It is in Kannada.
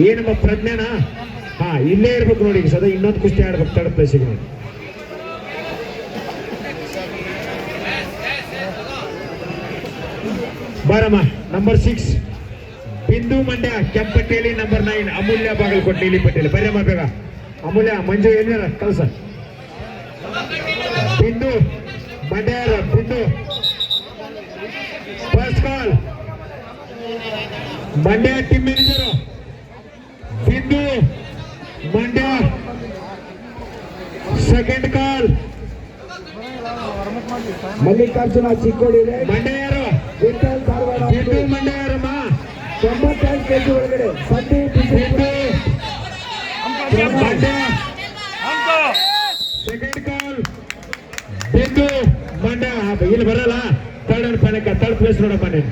ಏನಮ್ಮ ಪ್ರಜ್ಞಾನ ಹಾ ಇಲ್ಲೇ ಇರ್ಬೇಕು ನೋಡಿ. ಈಗ ಸದಾ ಇನ್ನೊಂದು ಕುಸ್ತಿ ಆಡ್ಬೇಕು ತರ್ಡ್ ಪ್ಲೇಸಿಗೆ ನೋಡಿ. ಬಾರಮ್ಮ ನಂಬರ್ 6 ಬಿಂದು ಮಂಡ್ಯ ಕೆಂಪಟ್ಟೇಲಿ, ನಂಬರ್ 9 ಅಮೂಲ್ಯ ಬಾಗಲಕೋಟೆ ನೀಲಿ ಪಟ್ಟೇಲಿ. ಬರ್ರಮ್ಮ ಬೇಗ. ಅಮೂಲ್ಯ ಮಂಜು ಏನಿಲ್ಲ ಕಳ್ಸ. ಬಿಂದು ಮಂಡ್ಯ ಬಿಂದು first call Mandya team manager ಬಿಂದು ಮಂಡ್ಯ. ಸೆಕೆಂಡ್ ಕಾಲ್ ಮಲ್ಲಿಕಾರ್ಜುನ ಚಿಕ್ಕೋಡಿ ಮಂಡ್ಯ ಯಾರು? ವಿಠಲ್ ಧಾರವಾಡ. ಬಿಂದು ಮಂಡ್ಯ ಯಾರಮ್ಮ? 95 kg ಒಳಗಡೆ ಸದ್ದಿ ಬಿಂದು ಮಂಡ್ಯ. ಸೆಕೆಂಡ್ ಕಾಲ್ ಬಿಂದು ಮಂಡ್ಯ. ಇಲ್ಲಿ ಬರಲ್ಲ. ಥರ್ಡ್ ಪ್ಲೇಸ್ ನೋಡಪ್ಪ ನೀನು.